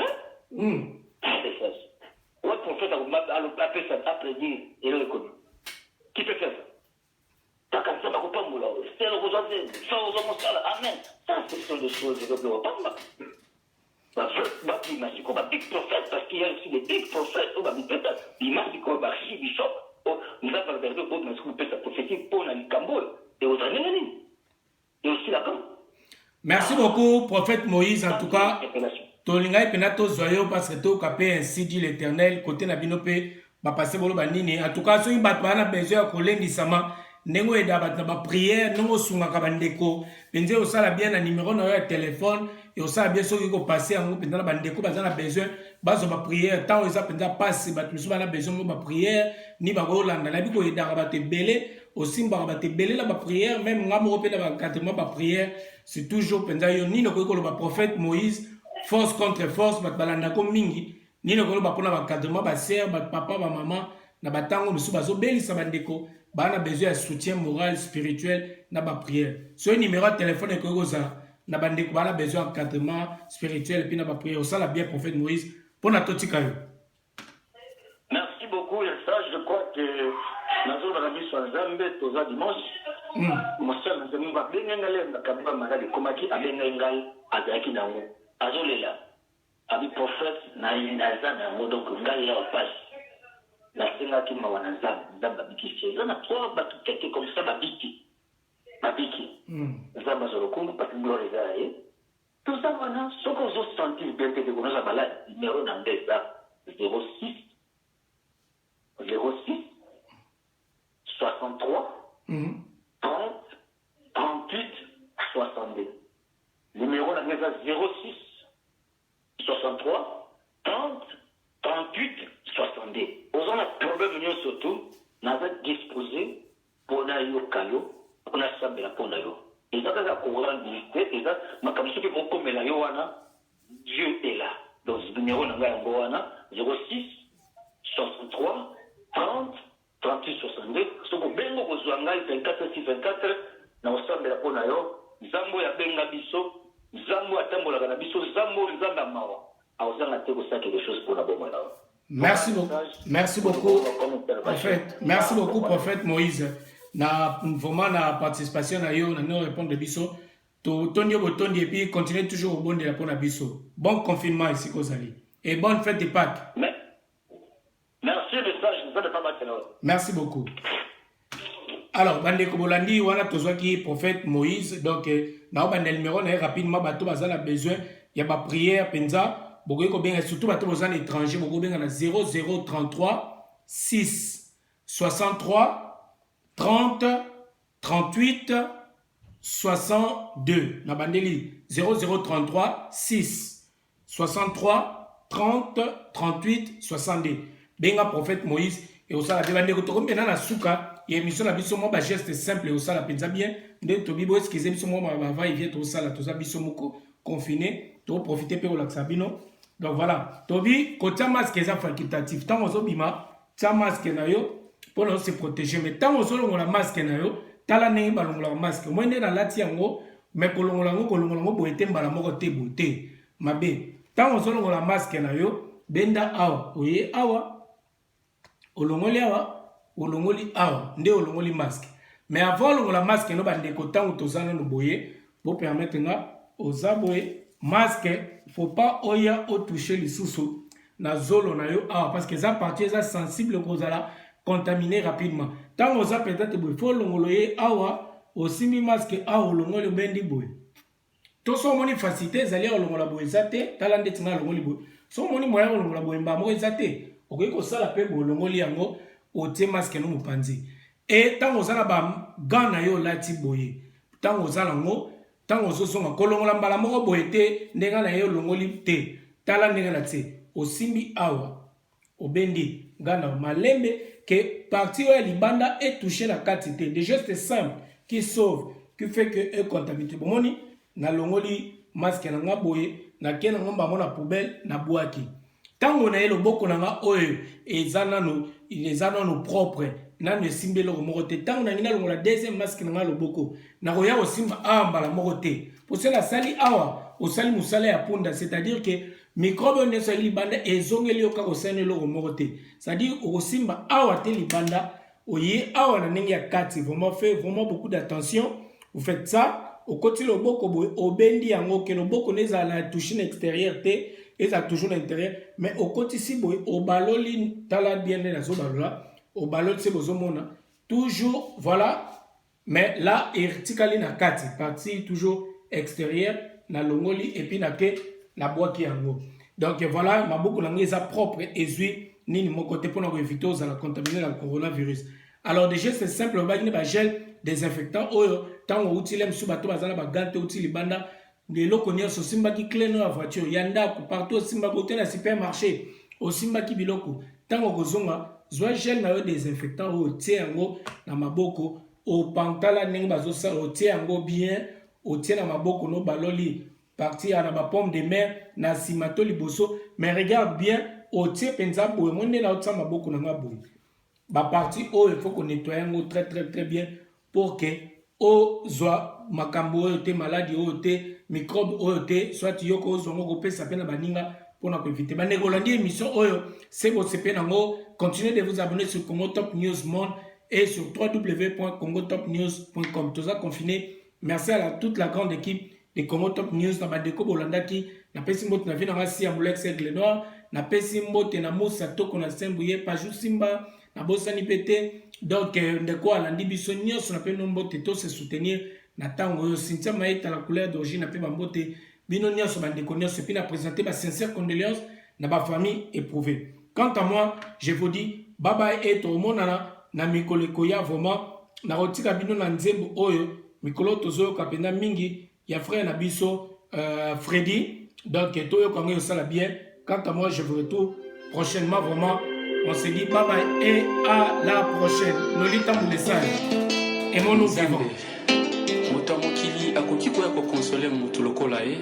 hein? C'est ça. Ouais, prophète a appelé ça après dire, et le reconnu. Qui peut faire ça? kaka nzambe akopambola stele okozwa te sa ozwa mosala amen. Ça ce sont des choses que je opamba babima sikoyo babig prophète, parce qu'il y a aussi des big prophètes oyo babipeta bima sikoyo barchi bishop nzambe aloberde oyo masiko bopesa prophétie mpona likambo oyo ekozala ndenge nini eosilaka. Merci beaucoup, prophète Moïse. En tout cas, tolingai pena tozwa yo parce que toka pe ainsi dit l'Éternel côté na bino pe ba passer bolo banini. En tout cas, soki bato bana besoin ya kolendisama nengo eda bato ba prière nengo sunga ka bandeko penze osala bien na numéro na yo ya téléphone et osala bien soki ko passer yango penza na bandeko bazana besoin bazo ba prière tant eza penza passe bato misu bana besoin ba prière ni ba kolanda na biko eda bato belé aussi ba bato belé la ba prière même ngamo pe na ba encadrement ba prière c'est toujours penza yo ni no ko ba prophète Moïse force contre force bato balanda ko mingi ni no ko ba pona ba encadrement ba sœur ba papa ba maman na batango misu bazo belisa bandeko bana besoin de soutien moral spirituel na ba prière so numéro de téléphone ko goza na bandeko bana besoin d'encadrement spirituel puis na ba prière ça la bien prophète Moïse pour na totika yo. Merci beaucoup ça je crois que nazo ba biso nzambe toza dimanche mosala nzambe ba benga lenda kabba magadi komaki abenga ngai azaki nango azolela abi prophète na inaza na ngo donc ngai ya passe la sengaki mawa na nzambe abikisi eza na trois bato teke comme ça babiki nzambe azolokumbu parce que gloire eza ye toza wana soki ozosentir bien teke konoza malade numéro na nde eza 06 63 30 38 62 numéro na nde eza 06 63 30 38 62. Aux a problème nous surtout, n'avait disposé pour na yo kayo, pour na sabela pour na yo. Et ça va courir visiter, et ça, ma comme ce que vous comme la yo wana, Dieu est là. Donc ce numéro na nga wana 06 63 30 38 62. Ce que bengo ko zwanga 24 24 na osabela pour na yo, zambo ya benga biso, zambo atambola na biso, zambo nzamba mawa. Quelque chose pour la bonne. Merci beaucoup. Merci beaucoup. Prophète. Merci beaucoup, prophète Moïse. Na vraiment na participation na yo na nous répondre de biso. To tondio botondi et puis continuez toujours au bon de la pour na biso. Bon confinement ici Kozali. Et bonne fête de Pâques. Merci de ça, je ne vais pas battre. Merci beaucoup. Alors, bande Kobolandi, wana tozwaki prophète Moïse. Donc, na bande numéro na rapidement bato bazala besoin il y a ma prière penza. Surtout bato aux étrangers, beaucoup bien 0033 6 63 30 38 62. Na bandeli 0033 6 63 30 38 62. Benga prophète Moïse et au sala de bande ko mbena na suka et émission la biso mo ba geste simple au sala penza bien nde to bibo excusez biso mo ba va y vient au sala to sa biso moko confiné to profiter pour la sabino. Donc voilà, Tobi, quand tu as masque, c'est facultatif. Tant que bima, tu as masque na yo pour se protéger. Mais tant que tu as masque na yo, tu as la masque. Moi, je suis dans la tiango, mais kolongo boete mbala moko te bote. Mabe, tant que tu as masque na yo, benda awa, oye awa, olongoli awa, olongoli awa, nde olongoli masque. Mais avant la masque, no bande ko tant que tu as no boye, pour permettre nga aux aboye masque, faut pas oya au toucher les sous na zolo na yo ah parce que ça partie ça sensible aux ala contaminer rapidement. Tant on ça peut-être il faut longoloyer awa aussi mi masque a longolo bendi boy. To so moni facilité zali longola boy zate talande tinga longoli boy. So moni moya longola boy mba mo zate. Okoki ko sala pe bo longoli yango o te masque no mupanzi. Et tant on ça na ba gana yo lati boye. Tant on ça lango tant ozo songa kolongola mbala moko boete ndenga na yo longoli te tala ndenga na te osimbi awa obendi ngana malembe que partie ya libanda est touché la quantité des gestes simples qui sauve qui fait que est contaminé bomoni na longoli masque na nga boye na kena ngomba mona poubelle na boaki tango na yelo boko na nga oyo ezana no propre nanu esimbi eloko moko te ntango nangi nalongola deuxième masque na nga loboko nakoya kosimba awa mbala moko te po se nasali awa osali mosala ya punda c'est-à-dire que microbe oyo nyonso ya libanda ezongeli yo kaka osali eloko moko te c'est-à-dire okosimba awa te libanda oye awa na ndenge ya kati, vraiment fait vraiment beaucoup d'attention. Vous faites ça, au côté le boko au bendi yango que le boko n'est à la touche extérieure te, et à toujours l'intérieur, mais au côté si au baloli tala bien la zobalola, au balol c'est bozomona, toujours voilà, mais là verticalement na kati, partie toujours extérieure na longoli et puis na ke la boîte qui yango. Donc voilà, ma boko langue est propre et zui ni mon côté pour nous éviter aux la contaminer le coronavirus. Alors déjà c'est simple, on va dire un gel désinfectant oyo tant on utilise sous bateau bazana ba gante utilise banda de lokonia so simba ki clé la voiture yanda ko partout simba côté na supermarché au simba ki biloko tant on kozonga zwa gel na désinfectant o tiango na maboko au pantala ndenge bazo sa o tiango bien o tia na maboko no baloli parti à la pomme de mer na simato liboso mais regarde bien au tie penza boye monde na otsa maboko na ngaboye ba parti o il faut qu'on nettoie très très très bien pour que o zwa makambo o te maladie o te microbe o te soit yoko o zongo ko pesa pena baninga pour na éviter ba negolandi émission oyo c'est bo sepe nango continuez de vous abonner sur Congo Top News Monde et sur www.congotopnews.com tous à confiné. Merci à toute la grande équipe de Congo Top News na bandeko bolanda ki na pesi mbote na vina ngasi ya Moulex Aigle Noir na pesi mbote na Moussa Toko na Sembuye Pajou Simba na bosani pété donc ndeko alandi biso nyonso na pe mbote to se soutenir na tango yo Cynthia Maïta la couleur d'origine na pe mbote bino nyonso bandeko nyonso puis na présenter ma sincère condoléances na ba famille éprouvée. Quant à moi, je vous dis bye bye et tout le monde na mikolo koya vraiment na rotika bino na nzembo oyo mikolo tozo kapenda mingi ya frère na biso Freddy donc toyo kango sala bien. Quant à moi, je vous retrouve prochainement vraiment. On se dit bye bye et à la prochaine. Nolita Moulessage et mon nous vivant. Motamokili akoki ko ya ko consoler mutu lokola e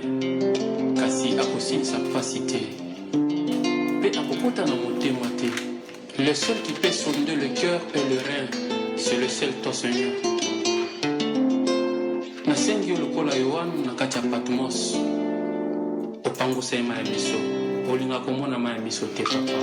kasi akosi sa facilité. Pe akokota na motema te. Le seul qui peut sonder le cœur et le rein, c'est le seul toi Seigneur. Na sengi lokola Yohana na kati ya Patmos. Opango sa ma biso. Olinga komona ma biso te papa.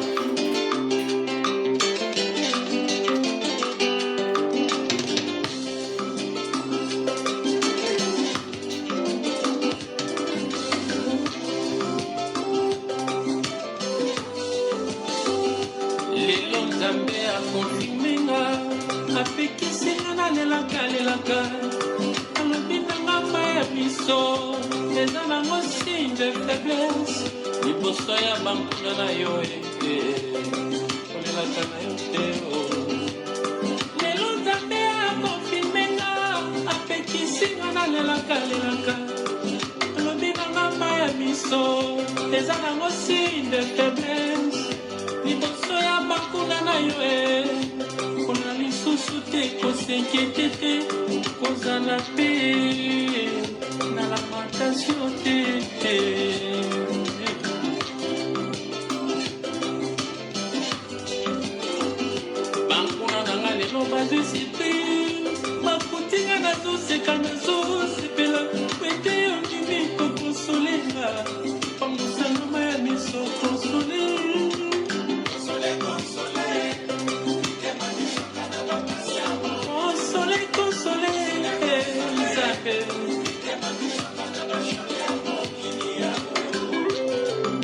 Bankuna nanga lelo bazisiti, bakutinga na zose